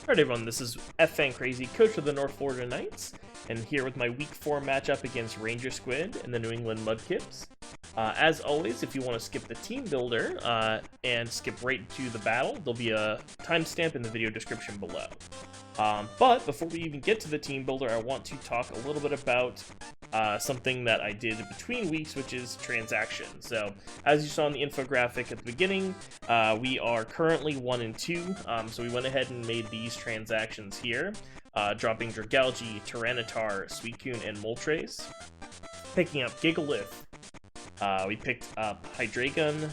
Alright everyone, this is Crazy, coach of the North Florida Knights, and here with my Week 4 matchup against Ranger Squid and the New England Mudkips. As always, if you want to skip the team builder and skip right to the battle, there'll be a timestamp in the video description below. But before we even get to the team builder, I want to talk a little bit about something that I did between weeks, which is transactions. So, as you saw in the infographic at the beginning, we are currently 1 and 2, so we went ahead and made these transactions here, dropping Dragalge, Tyranitar, Suicune, and Moltres, picking up Gigalith, we picked up Hydreigon,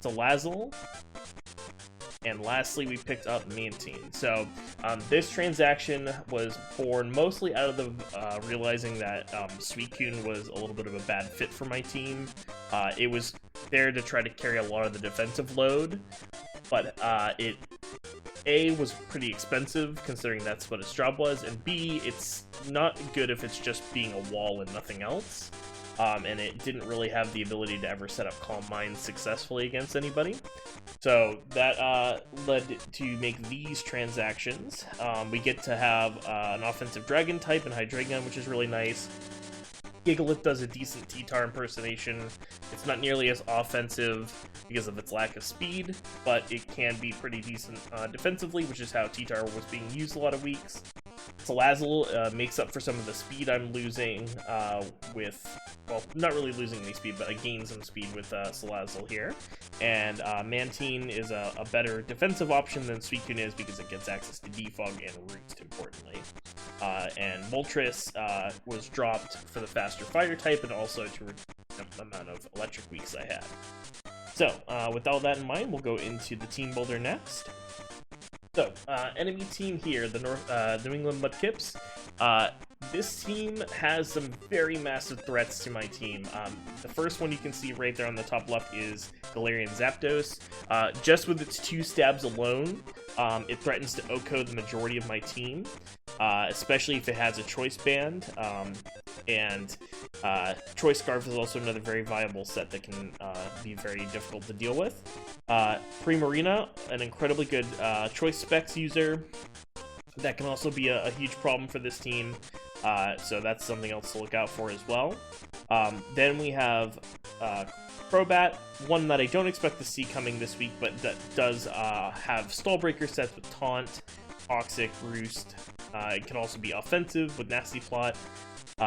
Salazzle, and lastly we picked up Mantine. So this transaction was born mostly out of the realizing that Suicune was a little bit of a bad fit for my team. It was there to try to carry a lot of the defensive load, but it A, was pretty expensive considering that's what its job was, and B, it's not good if it's just being a wall and nothing else. And it didn't really have the ability to ever set up Calm Mind successfully against anybody. So that led to make these transactions. We get to have an offensive Dragon type in Hydreigon, which is really nice. Gigalith does a decent T-Tar impersonation. It's not nearly as offensive because of its lack of speed, but it can be pretty decent defensively, which is how T-Tar was being used a lot of weeks. Salazzle makes up for some of the speed I'm losing with, well, not really losing any speed, but I gain some speed with Salazzle here. And Mantine is a better defensive option than Suicune is because it gets access to Defog and Roost, importantly. And Moltres was dropped for the faster fighter type and also to reduce the amount of electric weeks I had. So, with all that in mind, we'll go into the team builder next. So, enemy team here, the New England Mudkips. This team has some very massive threats to my team. The first one you can see right there on the top left is Galarian Zapdos. Just with its 2 stabs alone, it threatens to OHKO the majority of my team, especially if it has a Choice Band. And Choice Scarf is also another very viable set that can be very difficult to deal with. Primarina, an incredibly good Choice Specs user. That can also be a huge problem for this team, so that's something else to look out for as well. Then we have Crobat, one that I don't expect to see coming this week, but that does have Stall Breaker sets with Taunt, Toxic, Roost. It can also be offensive with Nasty Plot.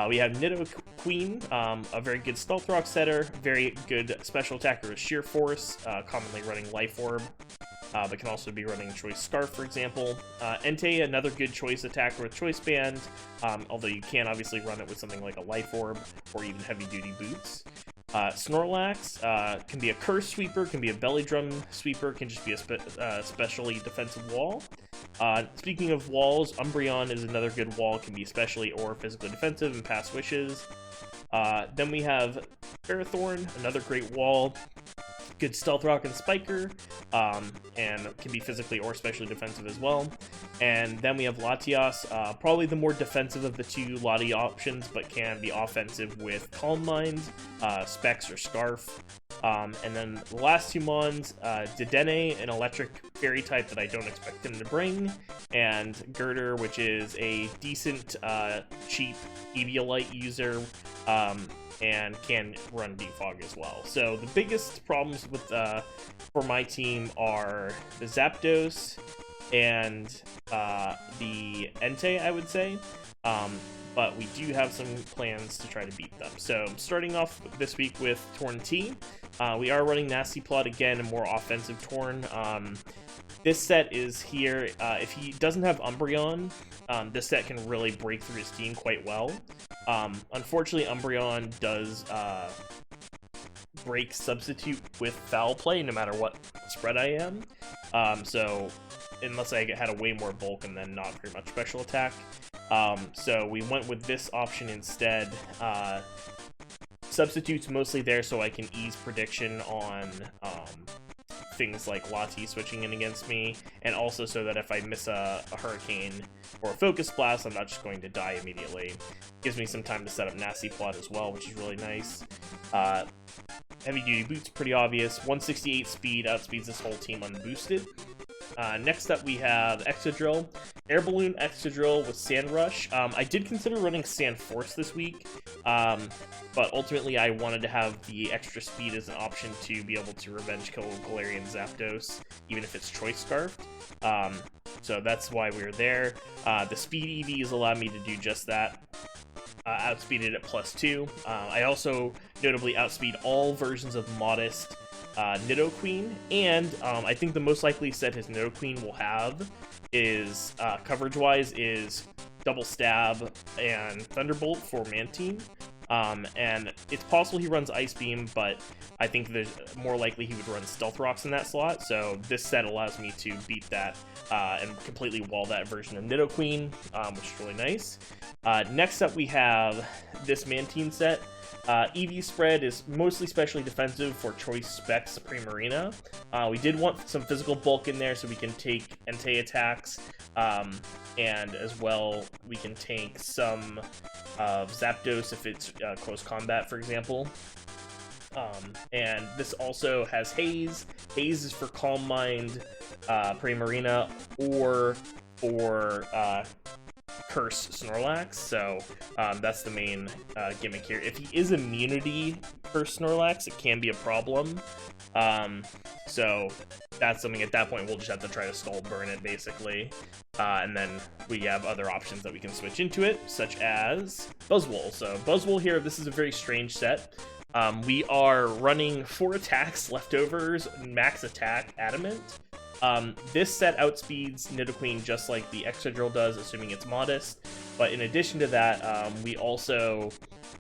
We have Nidoqueen, a very good Stealth Rock setter, very good special attacker with Sheer Force, commonly running Life Orb, but can also be running Choice Scarf, for example. Entei, another good choice attacker with Choice Band, although you can obviously run it with something like a Life Orb or even Heavy Duty Boots. Snorlax can be a Curse Sweeper, can be a Belly Drum Sweeper, can just be a specially defensive wall. Speaking of walls, Umbreon is another good wall, can be especially or physically defensive and pass wishes. Then we have Ferrothorn, another great wall, good Stealth Rock and Spiker, and can be physically or specially defensive as well. And then we have Latias, probably the more defensive of the two Lati options, but can be offensive with Calm Mind, Specs, or Scarf. And then the last 2 Mons, Dedenne, an electric fairy type that I don't expect him to bring, and Girder, which is a decent, cheap Eviolite user, and can run Defog as well. So the biggest problems with for my team are the Zapdos and the Entei, I would say. But we do have some plans to try to beat them. So starting off this week with Torn T, we are running Nasty Plot again, a more offensive Torn. This set is here. If he doesn't have Umbreon, this set can really break through his team quite well. Unfortunately, Umbreon does break Substitute with Foul Play no matter what spread I am. So unless I had a way more bulk and then not very much special attack. So we went with this option instead. Substitute's mostly there so I can ease prediction on things like Lati switching in against me, and also so that if I miss a Hurricane or a Focus Blast, I'm not just going to die immediately. Gives me some time to set up Nasty Plot as well, which is really nice. Heavy Duty Boots, pretty obvious. 168 speed, outspeeds this whole team unboosted. Next up we have Excadrill. Air Balloon Excadrill with Sand Rush. I did consider running Sand Force this week, but ultimately I wanted to have the extra speed as an option to be able to revenge kill Galarian Zapdos, even if it's Choice Scarfed. So that's why we were there. The speed EVs allow me to do just that. Outspeeded at +2. I also notably outspeed all versions of Modest Nidoqueen, and I think the most likely set his Nidoqueen will have is, coverage-wise, is Double Stab and Thunderbolt for Mantine. And it's possible he runs Ice Beam, but I think there's more likely he would run Stealth Rocks in that slot, so this set allows me to beat that and completely wall that version of Nidoqueen, which is really nice. Next up we have this Mantine set. EV Spread is mostly specially defensive for Choice Spec Supreme Arena. We did want some physical bulk in there so we can take Entei attacks, and as well we can take some of Zapdos if it's close combat, for example. And this also has Haze. Haze is for Calm Mind, Primarina, or for Curse Snorlax, so that's the main gimmick here. If he is immunity Curse Snorlax, it can be a problem. So that's something at that point we'll just have to try to stall burn it, basically. And then we have other options that we can switch into it, such as Buzzwole. So Buzzwole here, this is a very strange set. We are running 4 attacks, leftovers, max attack, adamant. This set outspeeds Nidoqueen just like the Excadrill does, assuming it's Modest. But in addition to that, we also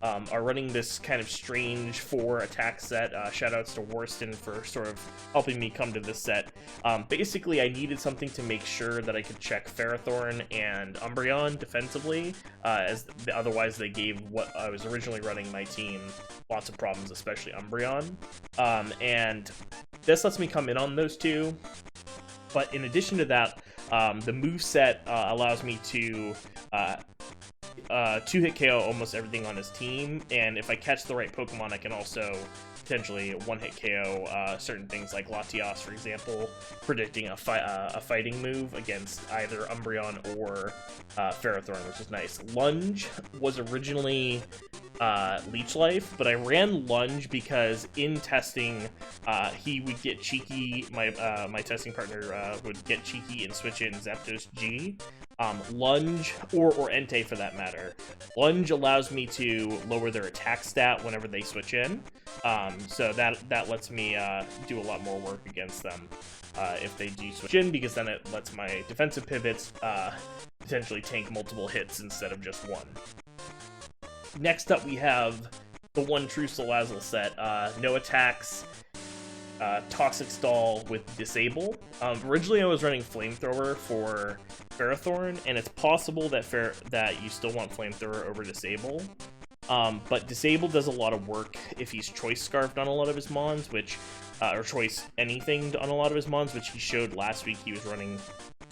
are running this kind of strange 4 attack set. Shoutouts to Warston for sort of helping me come to this set. Basically, I needed something to make sure that I could check Ferrothorn and Umbreon defensively, as otherwise they gave what I was originally running my team lots of problems, especially Umbreon. And this lets me come in on those two. But in addition to that, the moveset allows me to 2-hit KO almost everything on his team, and if I catch the right Pokemon, I can also potentially 1-hit KO certain things like Latias, for example, predicting a fighting move against either Umbreon or Ferrothorn, which is nice. Lunge was originally Leech Life, but I ran Lunge because in testing, he would get cheeky, my testing partner would get cheeky and switch in Zapdos-G. Lunge, or Entei for that matter. Lunge allows me to lower their attack stat whenever they switch in, so that lets me do a lot more work against them if they do switch in, because then it lets my defensive pivots potentially tank multiple hits instead of just one. Next up we have the one true Salazzle set. No attacks, Toxic Stall with Disable. Originally I was running Flamethrower for Ferrothorn, and it's possible that you still want Flamethrower over Disable. But Disable does a lot of work if he's Choice Scarfed on a lot of his Mons, which, or Choice anything on a lot of his Mons, which he showed last week. He was running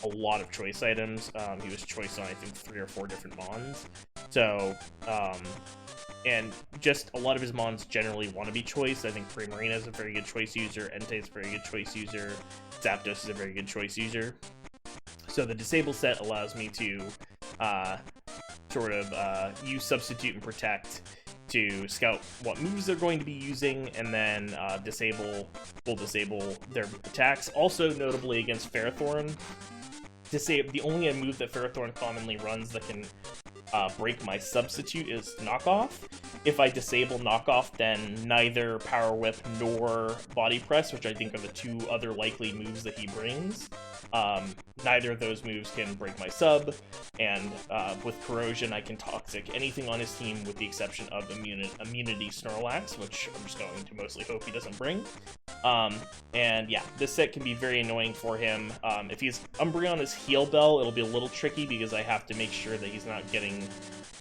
a lot of Choice items. He was Choice on, I think, 3 or 4 different Mons. So, and just a lot of his Mons generally want to be Choice. I think Primarina is a very good Choice user, Entei is a very good Choice user, Zapdos is a very good Choice user. So the Disable set allows me to sort of use Substitute and Protect to scout what moves they're going to be using, and then will disable their attacks. Also, notably against Ferrothorn, the only move that Ferrothorn commonly runs that can break my Substitute is Knockoff. If I disable Knockoff, then neither Power Whip nor Body Press, which I think are the 2 other likely moves that he brings, neither of those moves can break my sub, and with Corrosion I can Toxic anything on his team with the exception of Immunity Snorlax, which I'm just going to mostly hope he doesn't bring. And yeah, this set can be very annoying for him. If he's Umbreon is Heal Bell, it'll be a little tricky because I have to make sure that he's not getting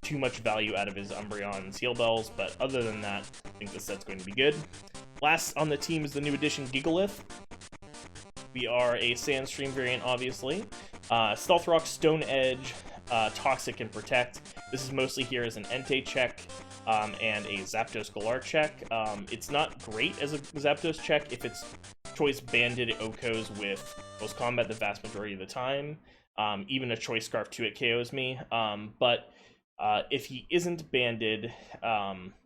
too much value out of his Umbreon's Heal Bells, but other than that, I think this set's going to be good. Last on the team is the new addition, Gigalith. We are a Sandstream variant, obviously. Stealth Rock, Stone Edge, Toxic and Protect. This is mostly here as an Entei check and a Zapdos-G check. It's not great as a Zapdos check if it's Choice Banded Okos with Close Combat the vast majority of the time. Even a Choice Scarf 2 it KOs me. But if he isn't banded,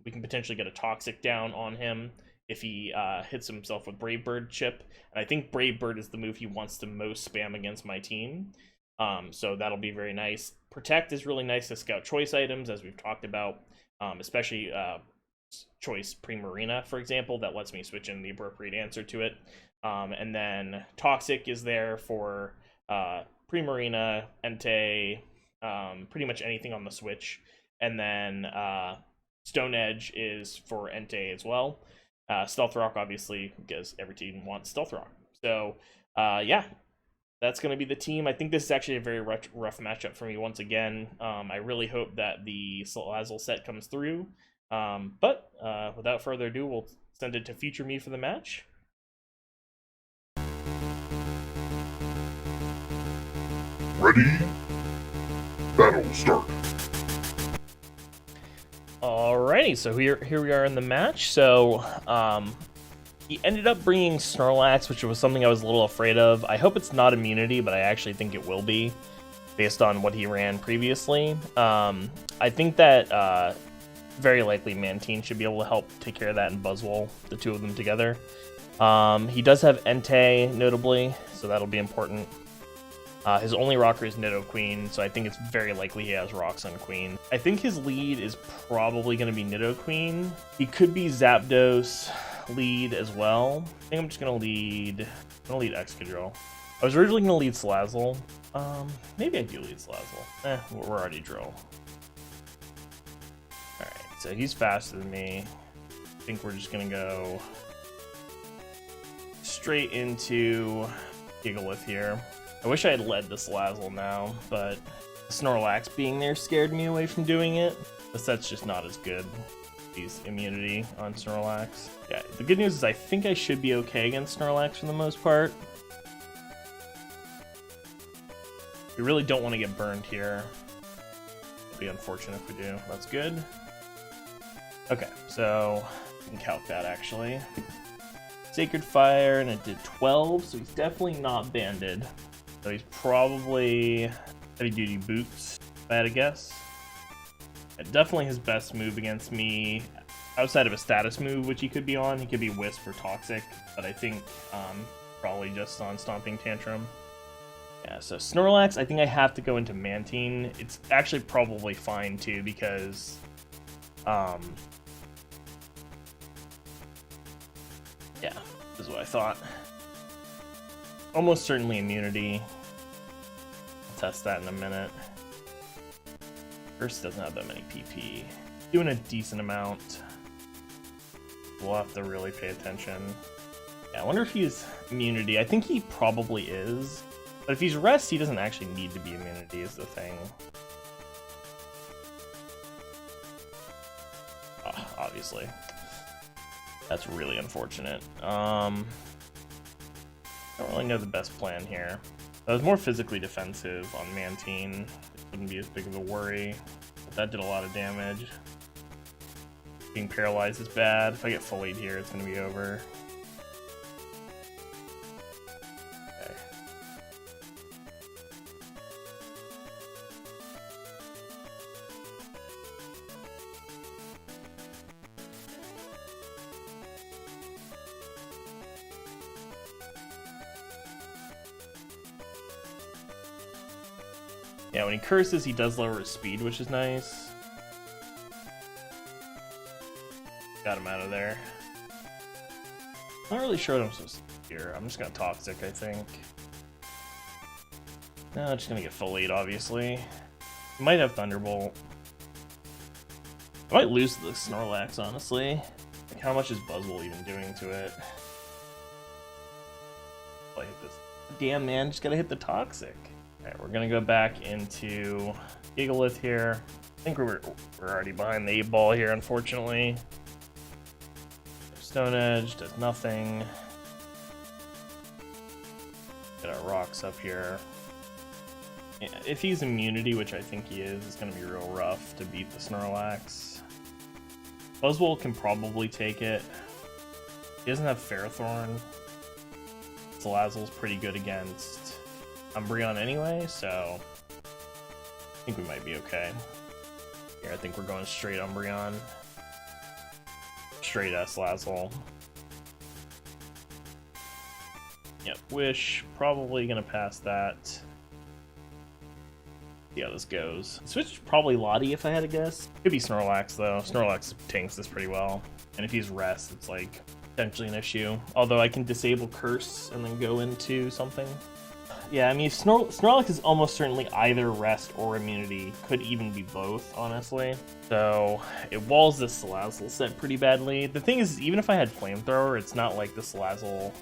we can potentially get a Toxic down on him if he hits himself with Brave Bird chip. And I think Brave Bird is the move he wants to most spam against my team. So that'll be very nice. Protect is really nice to scout choice items, as we've talked about, especially choice Primarina, for example, that lets me switch in the appropriate answer to it. And then Toxic is there for Primarina, Entei, pretty much anything on the Switch. And then Stone Edge is for Entei as well. Stealth Rock, obviously, because every team wants Stealth Rock. So, yeah, that's going to be the team. I think this is actually a very rough matchup for me once again. I really hope that the Salazzle set comes through. But without further ado, we'll send it to Future Me for the match. Ready? Battle start. Alrighty, so here we are in the match. So he ended up bringing Snorlax, which was something I was a little afraid of. I hope it's not immunity, but I actually think it will be, based on what he ran previously. I think that very likely Mantine should be able to help take care of that in Buzzwole, the two of them together. He does have Entei, notably, so that'll be important. His only rocker is Nidoqueen, so I think it's very likely he has rocks on Queen. I think his lead is probably going to be Nidoqueen. He could be Zapdos lead as well. I think I'm just going to lead Excadrill. I was originally going to lead Salazzle. Maybe I do lead Salazzle. We're already Drill. Alright, so he's faster than me. I think we're just going to go straight into Gigalith here. I wish I had led the Salazzle now, but Snorlax being there scared me away from doing it. The set's just not as good. He's immunity on Snorlax. Yeah, the good news is I think I should be okay against Snorlax for the most part. We really don't want to get burned here. It'd be unfortunate if we do. That's good. Okay, so I can calc that actually. Sacred Fire, and it did 12, so he's definitely not banded. So he's probably Heavy Duty Boots, if I had to guess. Definitely his best move against me, outside of a status move, which he could be on. He could be Wisp or Toxic, but I think probably just on Stomping Tantrum. Yeah, so Snorlax, I think I have to go into Mantine. It's actually probably fine too, because yeah, this is what I thought. Almost certainly immunity. I'll test that in a minute. First doesn't have that many PP. Doing a decent amount. We'll have to really pay attention. Yeah, I wonder if he's immunity. I think he probably is. But if he's rest, he doesn't actually need to be immunity is the thing. Obviously. That's really unfortunate. I don't really know the best plan here. I was more physically defensive on Mantine. It wouldn't be as big of a worry. But that did a lot of damage. Being paralyzed is bad. If I get full 8 here, it's going to be over. Okay. Yeah, when he curses, he does lower his speed, which is nice. Got him out of there. Not really sure what I'm supposed to do here. I'm just gonna Toxic, I think. No, I'm just gonna get full 8, obviously. Might have Thunderbolt. I might lose the Snorlax, honestly. Like, how much is Buzzwole even doing to it? Oh, I hit this. Damn, man, just gotta hit the Toxic. Alright, we're gonna go back into Gigalith here. I think we're already behind the 8 ball here, unfortunately. Stone Edge does nothing. Get our rocks up here. Yeah, if he's immunity, which I think he is, it's going to be real rough to beat the Snorlax. Buzzwole can probably take it. He doesn't have Ferrothorn. Salazzle's pretty good against Umbreon anyway, so I think we might be okay. Here, I think we're going straight Umbreon. Straight Salazzle. Yep, Wish, probably gonna pass that. See how this goes. Switch probably Lottie if I had to guess. Could be Snorlax though. Snorlax tanks this pretty well. And if he's Rest, it's like potentially an issue. Although I can disable Curse and then go into something. Yeah, I mean, Snorlax is almost certainly either Rest or Immunity. Could even be both, honestly. So, it walls this Salazzle set pretty badly. The thing is, even if I had Flamethrower, it's not like the Salazzle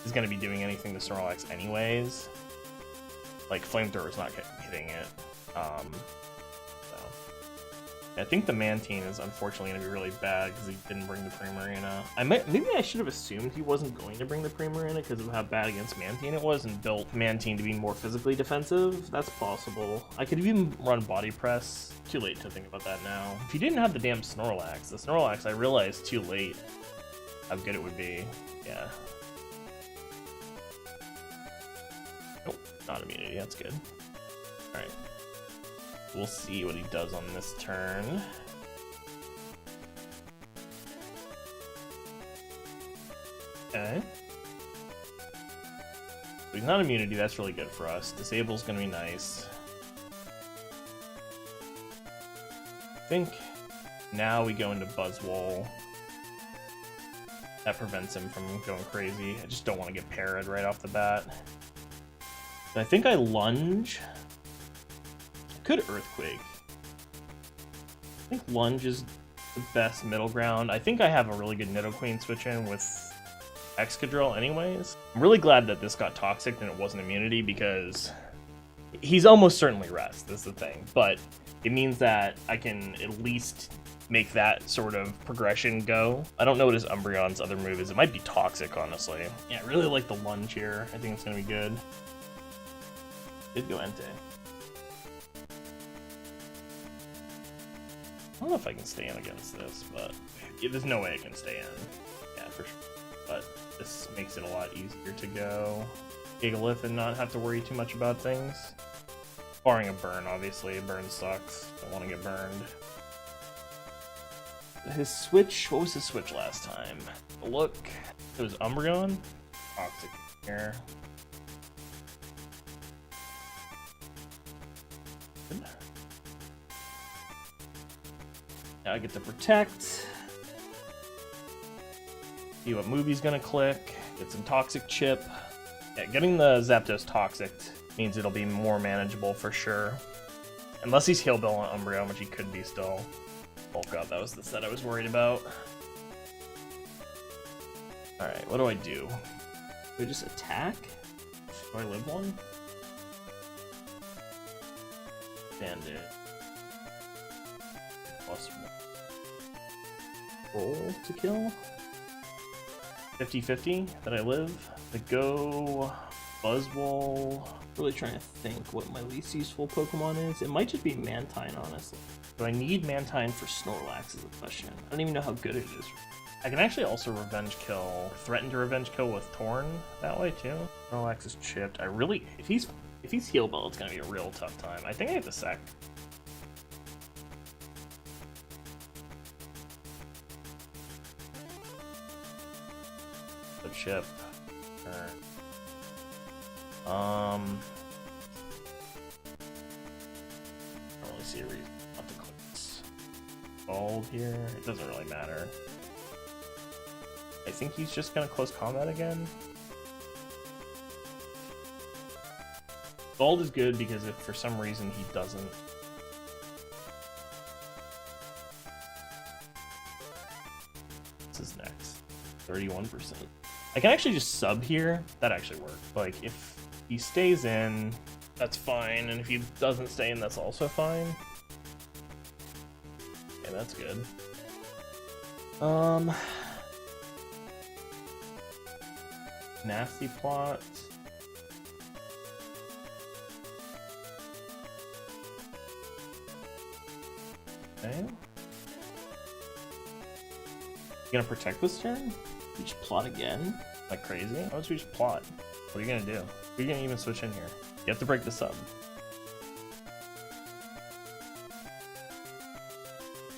is going to be doing anything to Snorlax anyways. Like, Flamethrower's not hitting it. I think the Mantine is unfortunately going to be really bad because he didn't bring the Primarina. Maybe I should have assumed he wasn't going to bring the Primarina because of how bad against Mantine it was and built Mantine to be more physically defensive. That's possible. I could even run Body Press. Too late to think about that now. If he didn't have the damn Snorlax, the Snorlax I realized too late how good it would be. Yeah. Nope, not immunity. That's good. All right. We'll see what he does on this turn. Okay. But he's not immunity, that's really good for us. Disable's gonna be nice. I think now we go into Buzzwole. That prevents him from going crazy. I just don't want to get parried right off the bat. But I think I lunge. Could Earthquake. I think Lunge is the best middle ground. I think I have a really good Nidoqueen switch in with Excadrill anyways. I'm really glad that this got Toxic and it wasn't immunity because he's almost certainly Rest, that's the thing. But it means that I can at least make that sort of progression go. I don't know what his Umbreon's other move is. It might be Toxic, honestly. Yeah, I really like the Lunge here. I think it's going to be good. Did go Entei. I don't know if I can stay in against this, but yeah, there's no way I can stay in. Yeah, for sure. But this makes it a lot easier to go Gigalith and not have to worry too much about things. Barring a burn, obviously. A burn sucks. Don't want to get burned. His switch, what was his switch last time? Look, it was Umbreon. Toxic here. Good. Now I get to Protect. See what move he's gonna click. Get some Toxic Chip. Yeah, getting the Zapdos Toxic means it'll be more manageable for sure. Unless he's Heal Bell on Umbreon, which he could be still. Oh god, that was the set I was worried about. Alright, what do I do? Do I just attack? Do I live one? Bandit. +1. Roll to kill? 50-50 that I live. The go Buzzwole. Really trying to think what my least useful Pokemon is. It might just be Mantine, honestly. Do I need Mantine for Snorlax is the question. I don't even know how good it is. I can actually also revenge kill, threaten to revenge kill with Torn that way too. Snorlax is chipped. I really, if he's Heal Bell, it's gonna be a real tough time. I think I have to sack. The chip. I don't really see a reason not to click this. Gold here. It doesn't really matter. I think he's just gonna close combat again. Gold is good because if for some reason he doesn't. This is next. 31%. I can actually just sub here. That actually works. Like if he stays in, that's fine, and if he doesn't stay in, that's also fine. Okay, that's good. Nasty Plot. Okay. You gonna protect this turn? You just plot again? Like crazy? Why don't you just plot? What are you gonna do? Are you gonna even switch in here? You have to break this up.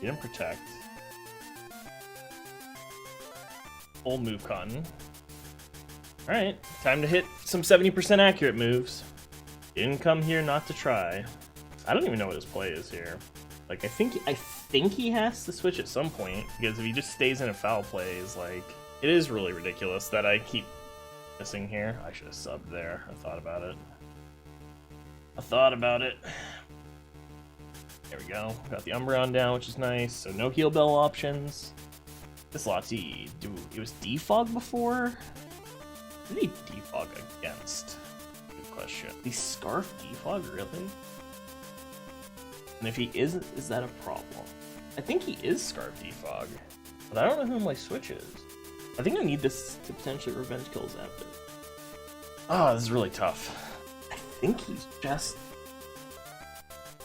You didn't protect. Full move cotton. Alright, time to hit some 70% accurate moves. Didn't come here not to try. I don't even know what his play is here. Like, I think he has to switch at some point, because if he just stays in a foul plays, like, it is really ridiculous that I keep missing here. I should have subbed there. I thought about it. There we go. Got the Umbreon down, which is nice. So no heal bell options. This Lati, it was defog before? Who did he defog against? Good question. The Scarf defog, really? And if he isn't, is that a problem? I think he is Scarf defog, but I don't know who my switch is. I think I need this to potentially revenge kill Zapdos. Oh, this is really tough. I think he's just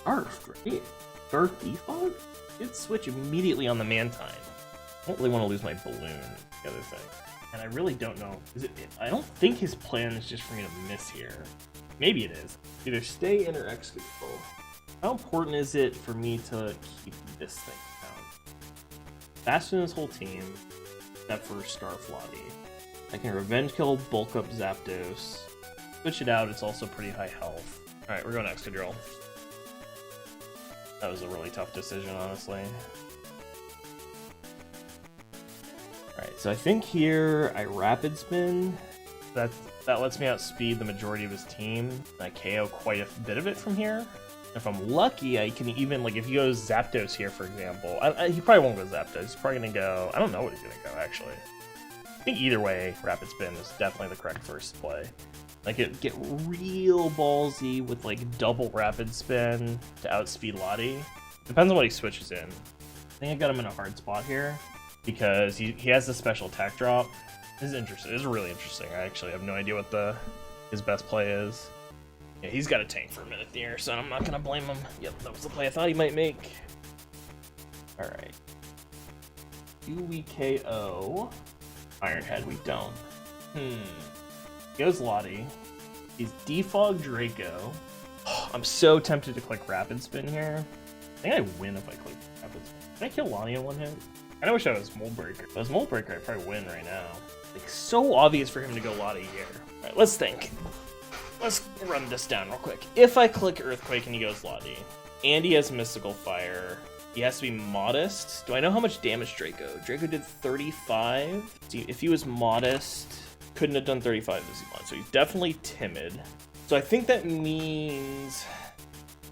Scarf, right? Scarf defog? Did switch immediately on the Mantine. I don't really want to lose my balloon, the other thing. And I really don't know. I don't think his plan is just for me to miss here. Maybe it is. Either stay in or X control. How important is it for me to keep this thing down? Faster than his whole team, except for Scarf Lottie. I can revenge kill, bulk up Zapdos. Switch it out, it's also pretty high health. Alright, we're going Excadrill. That was a really tough decision, honestly. Alright, so I think here I Rapid Spin. That lets me outspeed the majority of his team. I KO quite a bit of it from here. If I'm lucky, I can even, like, if he goes Zapdos here, for example. He probably won't go Zapdos. He's probably going to go... I don't know what he's going to go, actually. I think either way, Rapid Spin is definitely the correct first play. Like, get real ballsy with, like, double Rapid Spin to outspeed Lottie. Depends on what he switches in. I think I got him in a hard spot here, because he has the special attack drop. This is interesting. This is really interesting. I actually have no idea what his best play is. Yeah, he's got a tank for a minute there, so I'm not going to blame him. Yep, that was the play I thought he might make. Alright. Do we KO Iron Head? We don't. Goes Lottie. He's defog Draco. I'm so tempted to click Rapid Spin here. I think I win if I click Rapid Spin. Can I kill Lottie in one hit? I wish I was Mold Breaker. If I was Mold Breaker, I'd probably win right now. Like, so obvious for him to go Lottie here. Alright, let's think. Let's run this down real quick. If I click Earthquake and he goes Lottie, and he has Mystical Fire, he has to be modest. Do I know how much damage Draco? Draco did 35. See, if he was modest, couldn't have done 35 as he wanted. So he's definitely timid. So I think that means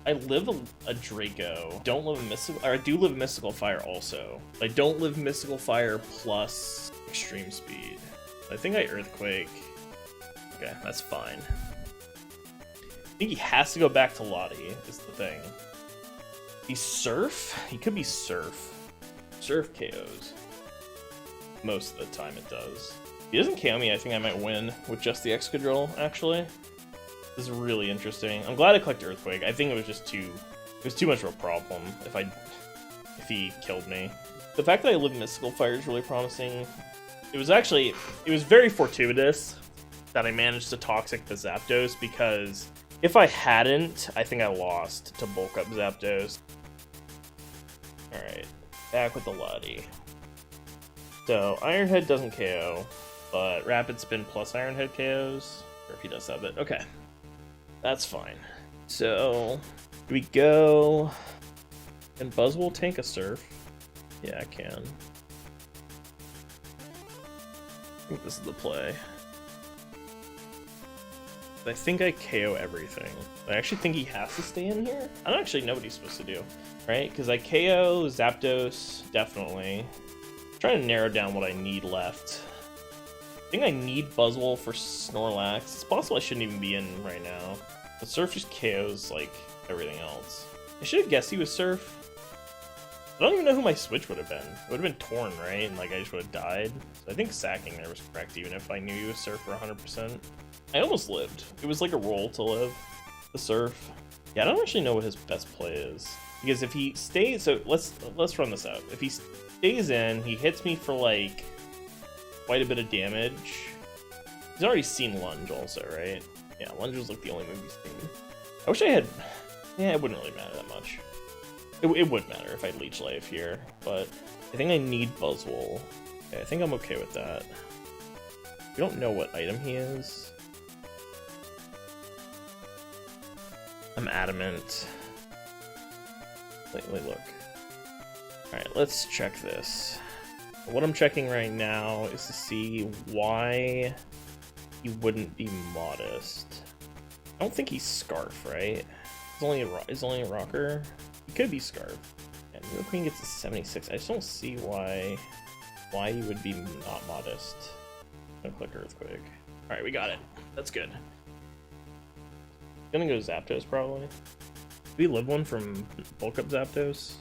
I live a Draco. Don't live a Mystical, or I do live Mystical Fire also. I don't live Mystical Fire plus Extreme Speed. I think I Earthquake. Okay, that's fine. I think he has to go back to Lottie, is the thing. He's Surf? He could be Surf. Surf KOs. Most of the time it does. If he doesn't KO me, I think I might win with just the Excadrill, actually. This is really interesting. I'm glad I clicked Earthquake. I think it was too much of a problem if he killed me. The fact that I live Mystical Fire is really promising. It was very fortuitous that I managed to Toxic the Zapdos, because if I hadn't, I think I lost to bulk up Zapdos. Alright, back with the Lottie. So, Iron Head doesn't KO, but Rapid Spin plus Iron Head KOs. Or if he does have it. Okay. That's fine. So, do we go... Can Buzzwole tank a Surf? Yeah, I can. I think this is the play. I think I KO everything. I actually think he has to stay in here. I don't actually know what he's supposed to do, right? Because I KO Zapdos, definitely. I'm trying to narrow down what I need left. I think I need Buzzwole for Snorlax. It's possible I shouldn't even be in right now. But Surf just KOs, like, everything else. I should have guessed he was Surf. I don't even know who my switch would have been. It would have been Torn, right? And, like, I just would have died. So I think sacking there was correct, even if I knew he was Surf for 100%. I almost lived. It was like a roll to live. The Surf. Yeah, I don't actually know what his best play is. Because if he stays, so let's run this out. If he stays in, he hits me for like quite a bit of damage. He's already seen Lunge also, right? Yeah, Lunge was like the only move he's seen. I wish I had, yeah, it wouldn't really matter that much. It would matter if I had Leech Life here, but I think I need Buzzwole. Okay, I think I'm okay with that. We don't know what item he is. I'm adamant. Wait, look. Alright, let's check this. What I'm checking right now is to see why he wouldn't be modest. I don't think he's Scarf, right? He's only a rocker. He could be Scarf. And Real Queen gets a 76. I just don't see why he would be not modest. I'm gonna click Earthquake. Alright, we got it. That's good. Gonna go Zapdos probably. Do we live one from Bulk Up Zapdos?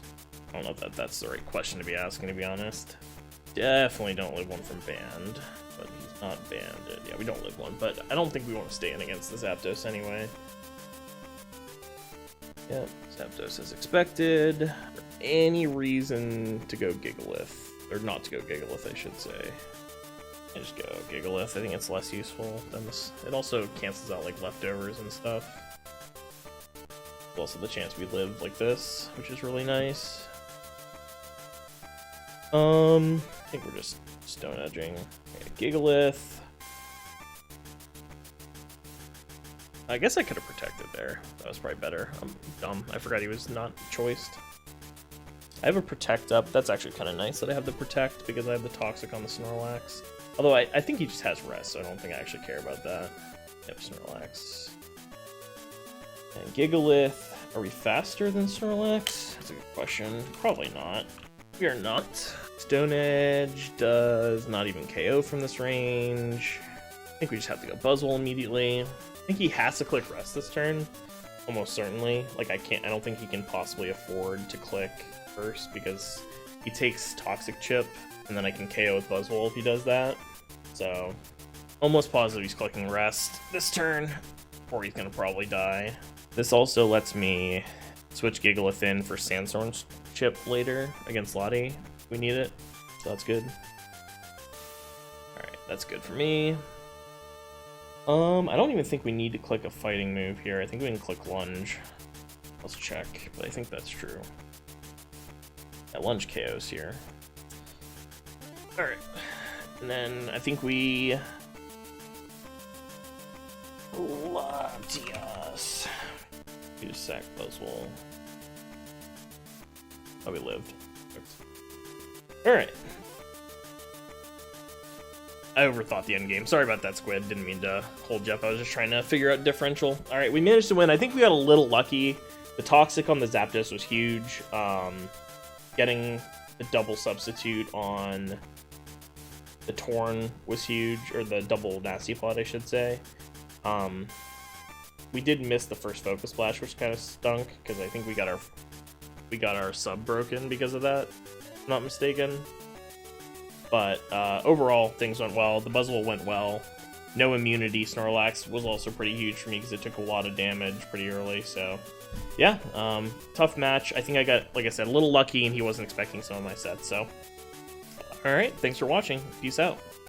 I don't know if that's the right question to be asking, to be honest. Definitely don't live one from Banned, but he's not banded. Yeah, we don't live one, but I don't think we want to stay in against the Zapdos anyway. Yep, Zapdos as expected. Any reason to go Gigalith, or not to go Gigalith, I should say. I just go Gigalith. I think it's less useful than this. It also cancels out like leftovers and stuff. Also the chance we live like this, which is really nice. I think we're just Stone Edging. Okay, Gigalith. I guess I could have protected there. That was probably better. I'm dumb. I forgot he was not choiced. I have a Protect up. That's actually kind of nice that I have the Protect because I have the Toxic on the Snorlax. Although I think he just has Rest, so I don't think I actually care about that. Yep, Snorlax. And Gigalith. Are we faster than Snorlax? That's a good question. Probably not. We are not. Stone Edge does not even KO from this range. I think we just have to go Buzzwole immediately. I think he has to click Rest this turn. Almost certainly. Like I don't think he can possibly afford to click first because he takes Toxic Chip and then I can KO with Buzzwole if he does that. So almost positive he's clicking Rest this turn or he's gonna probably die. This also lets me switch Gigalith in for Sandstorm's Chip later against Lottie if we need it, so that's good. Alright, that's good for me. I don't even think we need to click a fighting move here. I think we can click Lunge. Let's check, but I think that's true. Yeah, Lunge KOs here. Alright, and then I think we... Latias. Use Sack Buzzwole. Oh, we lived. Alright. I overthought the end game. Sorry about that, Squid. Didn't mean to hold you up. I was just trying to figure out differential. Alright, we managed to win. I think we got a little lucky. The Toxic on the Zapdos was huge. Getting the double substitute on the Torn was huge. Or the double Nasty Plot, I should say. We did miss the first Focus Splash, which kind of stunk, because I think we got our sub broken because of that, if I'm not mistaken. But overall, things went well. The Buzzwole went well. No immunity Snorlax was also pretty huge for me because it took a lot of damage pretty early. So, yeah, tough match. I think I got, like I said, a little lucky, and he wasn't expecting some of my sets. So, all right, thanks for watching. Peace out.